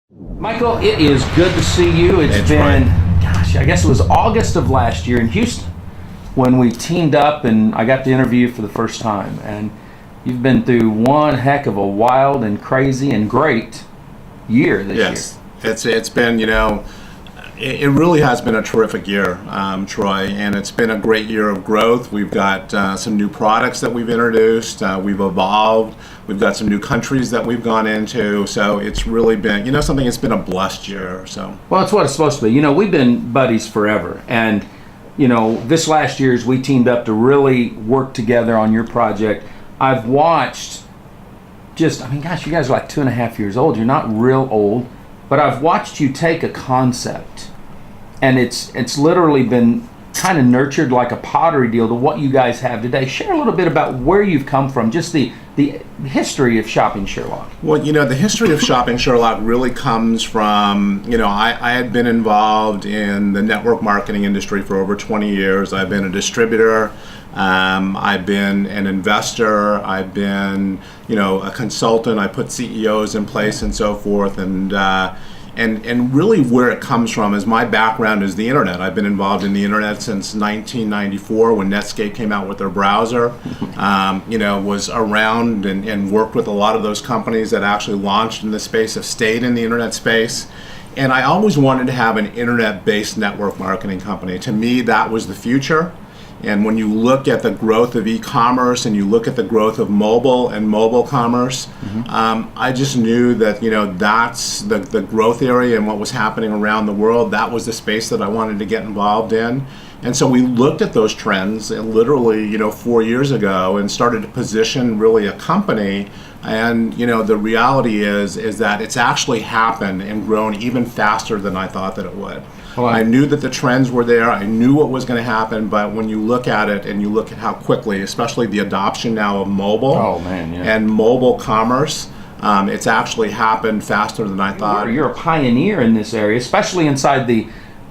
Michael, it is good to see you. It's been, I guess it was August of last year in Houston when we teamed up and I got to interview you for the first time. And you've been through one heck of a wild and crazy and great year this year. It's been, it really has been a terrific year, Troy, and it's been a great year of growth. We've got some new products that we've introduced. We've evolved. We've got some new countries that we've gone into. So it's really been, it's been a blessed year. So. Well, it's what it's supposed to be. We've been buddies forever. And, this last year as we teamed up to really work together on your project, I've watched you guys are like 2.5 years old. You're not real old. But I've watched you take a concept, and it's literally been kind of nurtured like a pottery deal to what you guys have today. Share a little bit about where you've come from, just the history of Shopping Sherlock. Well, the history of Shopping Sherlock really comes from, I had been involved in the network marketing industry for over 20 years. I've been a distributor. I've been an investor. I've been, a consultant. I put CEOs in place and so forth. And really where it comes from is my background is the internet. I've been involved in the internet since 1994 when Netscape came out with their browser. Was around and worked with a lot of those companies that actually launched in the space, have stayed in the internet space. And I always wanted to have an internet-based network marketing company. To me, that was the future. And when you look at the growth of e-commerce and you look at the growth of mobile and mobile commerce, I just knew that that's the growth area and what was happening around the world. That was the space that I wanted to get involved in. And so we looked at those trends literally 4 years ago and started to position really a company. And the reality is that it's actually happened and grown even faster than I thought that it would. Well, I knew that the trends were there. I knew what was going to happen. But when you look at it and you look at how quickly, especially the adoption now of mobile and mobile commerce, it's actually happened faster than I thought. You're a pioneer in this area, especially inside the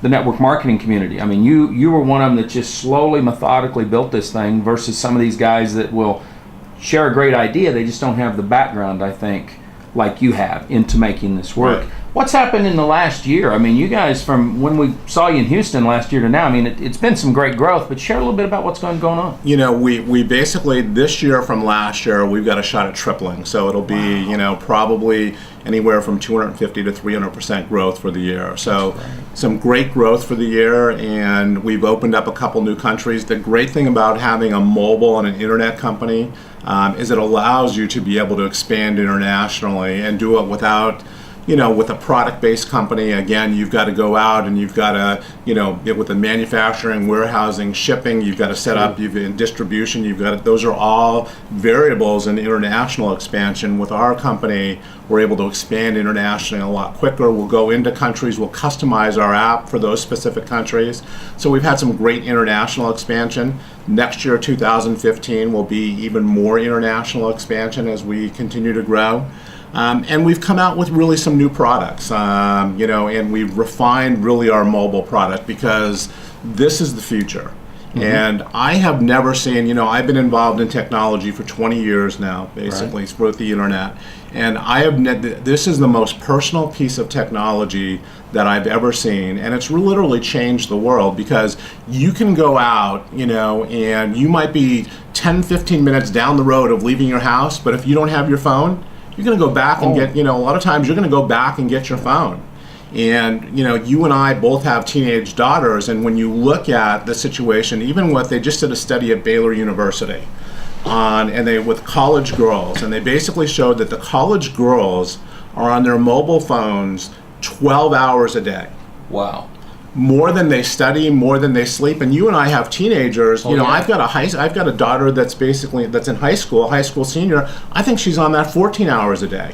network marketing community. I mean, you were one of them that just slowly, methodically built this thing versus some of these guys that will share a great idea. They just don't have the background, I think, like you have into making this work. Right. What's happened in the last year? I mean, you guys, from when we saw you in Houston last year to now, I mean, it's been some great growth, but share a little bit about what's going on. We basically, this year from last year, we've got a shot at tripling. So it'll be, probably anywhere from 250 to 300% growth for the year. So some great growth for the year, and we've opened up a couple new countries. The great thing about having a mobile and an internet company is it allows you to be able to expand internationally and do it without, with a product-based company. Again, you've got to go out and you've got to, with the manufacturing, warehousing, shipping, you've got to set up, in distribution, those are all variables in international expansion. With our company, we're able to expand internationally a lot quicker. We'll go into countries, we'll customize our app for those specific countries. So we've had some great international expansion. Next year, 2015, will be even more international expansion as we continue to grow. And we've come out with really some new products, and we've refined really our mobile product because this is the future. And I have never seen, I've been involved in technology for 20 years now, basically, with the internet. And this is the most personal piece of technology that I've ever seen. And it's literally changed the world because you can go out, and you might be 10, 15 minutes down the road of leaving your house, but if you don't have your phone, you're going to go back and get, a lot of times you're going to go back and get your phone. And, you and I both have teenage daughters, and when you look at the situation, even they just did a study at Baylor University with college girls, and they basically showed that the college girls are on their mobile phones 12 hours a day. Wow. More than they study, more than they sleep. And you and I have teenagers. I've got a daughter that's in high school senior. I think she's on that 14 hours a day.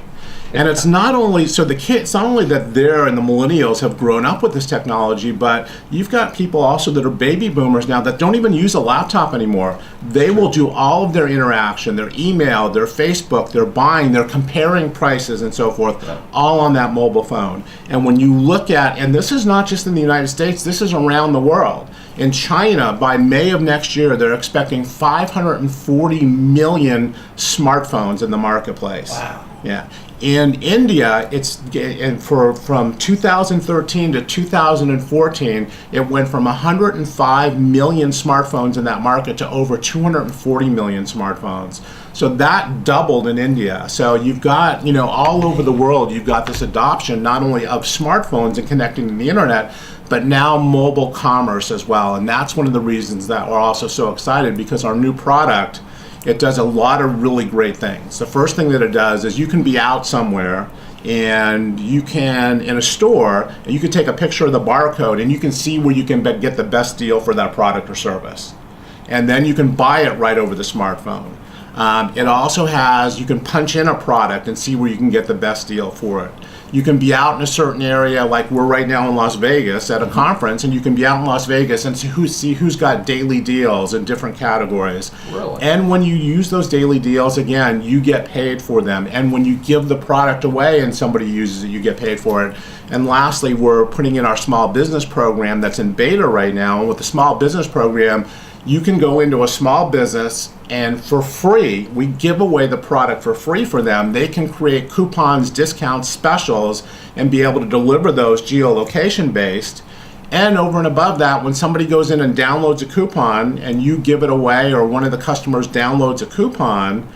And it's not only that they're and the millennials have grown up with this technology, but you've got people also that are baby boomers now that don't even use a laptop anymore. They will do all of their interaction, their email, their Facebook, their buying, their comparing prices and so forth, all on that mobile phone. And when you look at, and this is not just in the United States, this is around the world. In China, by May of next year, they're expecting 540 million smartphones in the marketplace. Wow. Yeah. In India, from 2013 to 2014, it went from 105 million smartphones in that market to over 240 million smartphones. So that doubled in India. So you've got, all over the world, you've got this adoption not only of smartphones and connecting to the internet, but now mobile commerce as well. And that's one of the reasons that we're also so excited, because our new product, it does a lot of really great things. The first thing that it does is you can be out somewhere and you can, in a store, and you can take a picture of the barcode and you can see where you can get the best deal for that product or service. And then you can buy it right over the smartphone. It also has, you can punch in a product and see where you can get the best deal for it. You can be out in a certain area, like we're right now in Las Vegas at a conference, and you can be out in Las Vegas and see who's got daily deals in different categories. Really? And when you use those daily deals, again, you get paid for them. And when you give the product away and somebody uses it, you get paid for it. And lastly, we're putting in our small business program that's in beta right now. And with the small business program, you can go into a small business and for free, we give away the product for free for them. They can create coupons, discounts, specials, and be able to deliver those geolocation based. And over and above that, when somebody goes in and downloads a coupon and you give it away, or one of the customers downloads a coupon,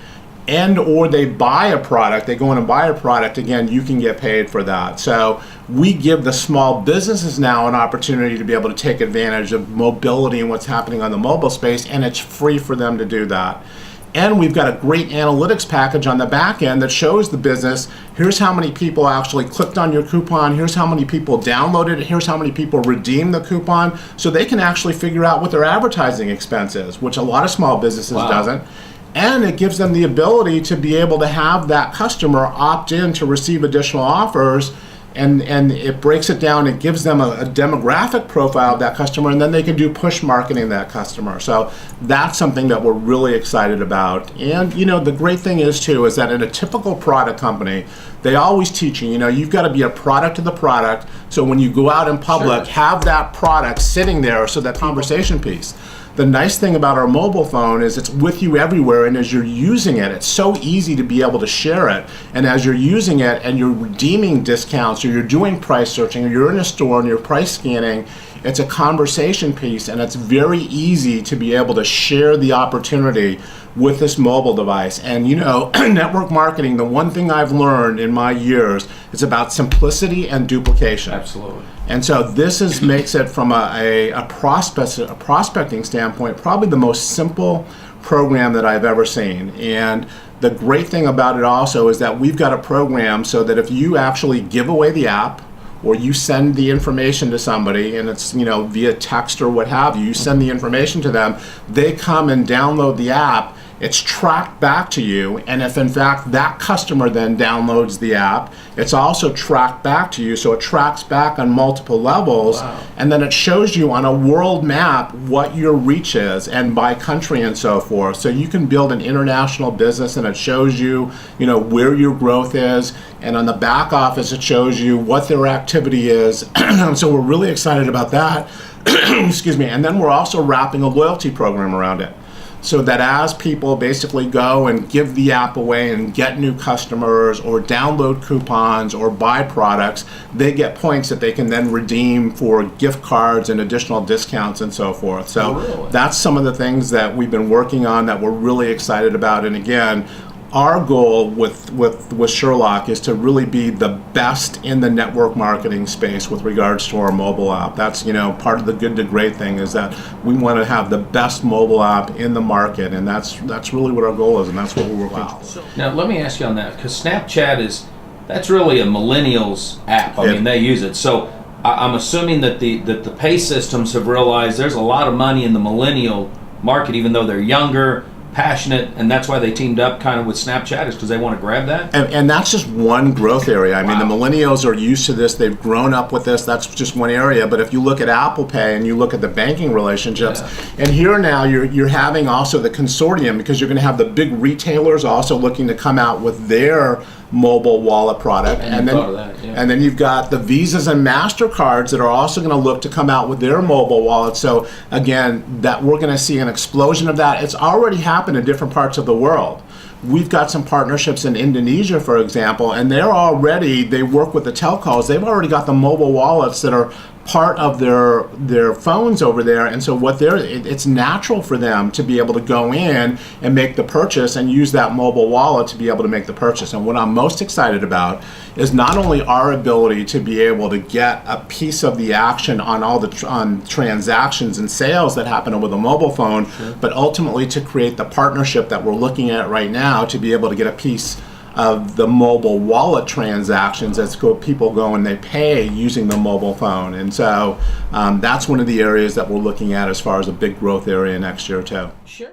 and or they buy a product, they go in and buy a product, again, you can get paid for that. So we give the small businesses now an opportunity to be able to take advantage of mobility and what's happening on the mobile space, and it's free for them to do that. And we've got a great analytics package on the back end that shows the business, here's how many people actually clicked on your coupon, here's how many people downloaded it, here's how many people redeemed the coupon, so they can actually figure out what their advertising expense is, which a lot of small businesses doesn't. And it gives them the ability to be able to have that customer opt in to receive additional offers, and it breaks it down. It gives them a demographic profile of that customer, and then they can do push marketing to that customer. So that's something that we're really excited about. And the great thing is too is that in a typical product company, they always teach you, you've got to be a product of the product. So when you go out in public, have that product sitting there, so that conversation piece. The nice thing about our mobile phone is it's with you everywhere, and as you're using it, it's so easy to be able to share it. And as you're using it and you're redeeming discounts, or you're doing price searching, or you're in a store and you're price scanning, it's a conversation piece, and it's very easy to be able to share the opportunity with this mobile device. And network marketing, the one thing I've learned in my years is about simplicity and duplication. Absolutely. And so this makes it from a prospecting standpoint probably the most simple program that I've ever seen. And the great thing about it also is that we've got a program so that if you actually give away the app, or you send the information to somebody, and it's via text or what have you, you send the information to them, they come and download the app, it's tracked back to you, and if in fact that customer then downloads the app, it's also tracked back to you, so it tracks back on multiple levels. Wow. And then it shows you on a world map what your reach is, and by country and so forth. So you can build an international business, and it shows you, where your growth is, and on the back office it shows you what their activity is. So we're really excited about that. Excuse me. And then we're also wrapping a loyalty program around it, so that as people basically go and give the app away and get new customers, or download coupons, or buy products, they get points that they can then redeem for gift cards and additional discounts and so forth. So that's some of the things that we've been working on that we're really excited about. And again, our goal with Sherlock is to really be the best in the network marketing space with regards to our mobile app. That's part of the good to great thing is that we want to have the best mobile app in the market, and that's really what our goal is, and that's what we're working towards. Now let me ask you on that, because Snapchat that's really a millennials app. I mean, they use it. So I'm assuming that the pay systems have realized there's a lot of money in the millennial market, even though they're younger, passionate, and that's why they teamed up kind of with Snapchat, is because they want to grab that? And that's just one growth area. I mean, the millennials are used to this. They've grown up with this. That's just one area. But if you look at Apple Pay and you look at the banking relationships, and here now you're having also the consortium, because you're going to have the big retailers also looking to come out with their mobile wallet product, and then you've got the Visas and MasterCards that are also going to look to come out with their mobile wallet. So again, that we're going to see an explosion of that. It's already happened in different parts of the world, we've got some partnerships in Indonesia, for example, and they work with the telcos. They've already got the mobile wallets that are part of their phones over there, and so it's natural for them to be able to go in and make the purchase and use that mobile wallet to be able to make the purchase. And what I'm most excited about is not only our ability to be able to get a piece of the action on all the on transactions and sales that happen over the mobile phone, but ultimately to create the partnership that we're looking at right now to be able to get a piece of the mobile wallet transactions as people go and they pay using the mobile phone. And so that's one of the areas that we're looking at as far as a big growth area next year too. Sure.